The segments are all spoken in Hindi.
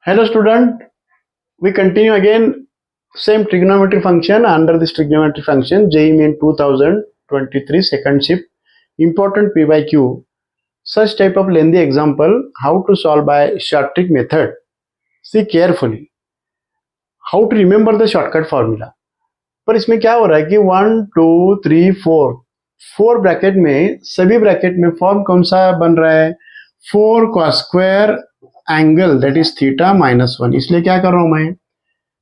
Hello student, we continue again same trigonometry function under this trigonometry function JEE Main 2023 second shift important P by Q. Such type of lengthy example how to solve by short trick method. See carefully how to remember the shortcut formula. पर इसमें क्या हो रहा है कि 1 2 3 4 ब्रैकेट में सभी ब्रैकेट में फॉर्म कौन सा बन रहा है 4 cos square angle that is theta -1. इसलिए क्या कर रहा हूं मैं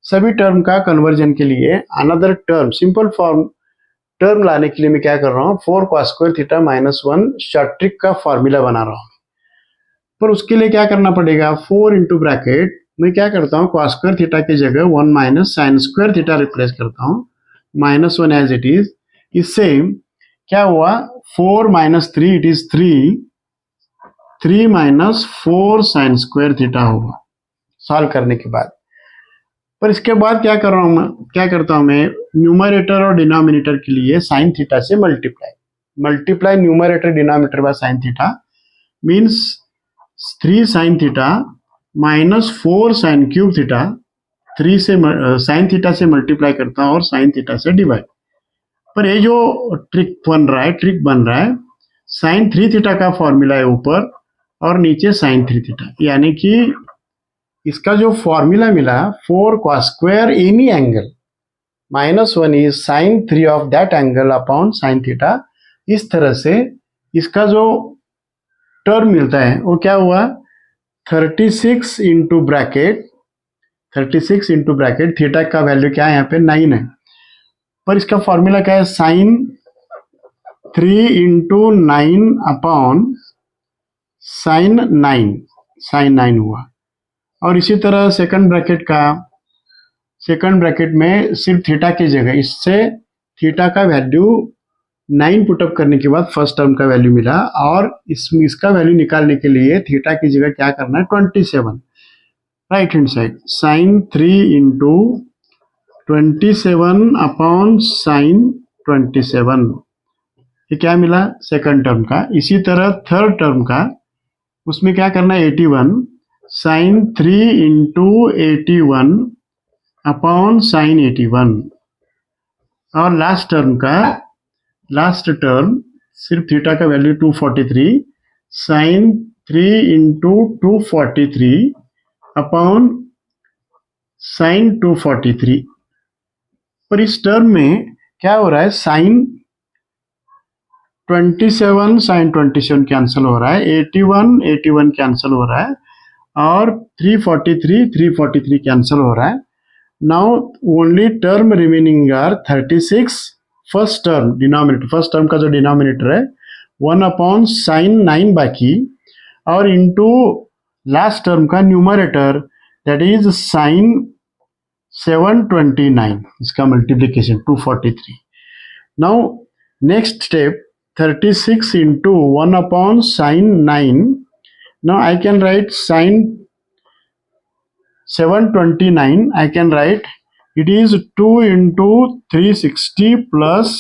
सभी टर्म का कन्वर्जन के लिए another term simple form term लाने के लिए मैं क्या कर रहा हूं 4 cos square theta -1 short trick का फॉर्मूला बना रहा हूं. पर उसके लिए क्या करना पड़ेगा 4 इंटू ब्रैकेट मैं क्या करता हूं cos स्क्वायर थीटा की जगह 1 minus sine square theta replace करता हूं -1 एज इट इज. इससे क्या हुआ 4 - 3 it is 3 minus 4 sine square theta होगा सॉल्व करने के बाद. पर इसके बाद क्या कर रहा हूं मैं क्या करता हूं मैं न्यूमरेटर और डिनोमिनेटर के लिए साइन थीटा से multiply numerator denominator by sine theta means 3 sine theta minus 4 sine cube theta 3 से साइन थीटा से मल्टीप्लाई करता हूं और साइन थीटा से डिवाइड. पर ये जो ट्रिक बन रहा है साइन 3 थीटा का फॉर्मूला है ऊपर और नीचे साइन 3 थीटा, यानी कि इसका जो फॉर्मूला मिला 4 cos square any angle -1 is sine 3 of that angle upon sine theta. इस तरह से इसका जो टर्म मिलता है वो क्या हुआ 36 इंटू ब्रैकेट थीटा का वैल्यू क्या है यहाँ पे 9 है. पर इसका फॉर्मूला क्या है साइन 3 इंटू 9 अपॉन साइन 9 हुआ. और इसी तरह सेकंड ब्रैकेट में सिर्फ थीटा की जगह इससे थीटा का वैल्यू 9 पुटअप करने के बाद फर्स्ट टर्म का वैल्यू मिला और इसका वैल्यू निकालने के लिए थीटा की जगह क्या करना है 27 right hand side sine 3 into 27 upon sine 27 ये क्या मिला सेकंड टर्म का. इसी तरह थर्ड टर्म का उसमें क्या करना है 81 साइन 3 इंटू 81 अपॉन साइन 81. और लास्ट टर्म सिर्फ थीटा का value 243 sine 3 into 243 upon sine 243. पर इस टर्म में क्या हो रहा है साइन 27 साइन 27 कैंसिल हो रहा है 81 कैंसिल हो रहा है और 343 कैंसिल हो रहा है. Now only term remaining are 36 first term का जो डिनोमिनेटर है 1 अपॉन साइन 9 बाकी और इनटू लास्ट टर्म का न्यूमरेटर दैट इज साइन 729 इसका multiplication 243. Now next step 36 into 1 upon sine 9. Now I can write sine 729. I can write it is 2 into 360 plus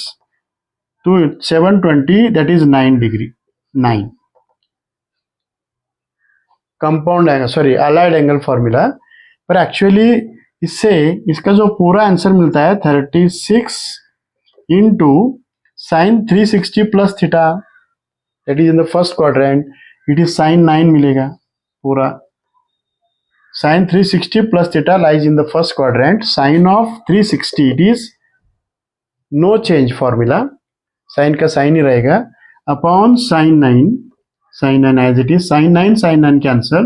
720 that is 9 degree 9 compound angle allied angle formula. पर एक्चुअली इससे इसका जो पूरा आंसर मिलता है 36 into sine 360 plus theta that is in the first quadrant it is sine 9 मिलेगा पूरा. Sine 360 plus theta lies in the first quadrant sine of 360 it is no change formula sine का साइन ही रहेगा upon sine 9 as it is sine 9 cancel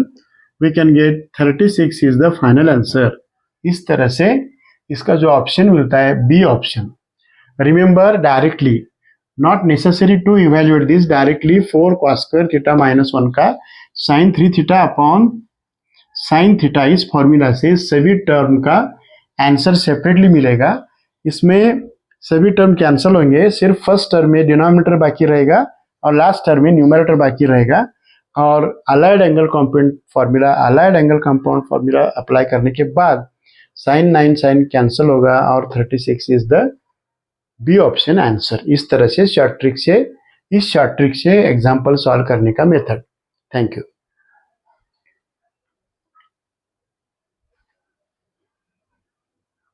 we can get 36 is the final answer. इस तरह से इसका जो ऑप्शन मिलता है B option. Remember directly, not necessary to evaluate this directly 4 cos square theta -1 का sin 3 theta upon sin theta इस फॉर्मूला से सभी टर्म का आंसर सेपरेटली मिलेगा. इसमें सभी टर्म कैंसिल होंगे सिर्फ फर्स्ट टर्म में डिनोमिनेटर बाकी रहेगा और लास्ट टर्म में न्यूमरेटर बाकी रहेगा और allied angle compound formula apply करने के बाद sin 9 sin कैंसिल होगा और 36 is the B option answer. इस तरह से इस शॉर्ट ट्रिक से एग्जाम्पल सॉल्व करने का मेथड. Thank you.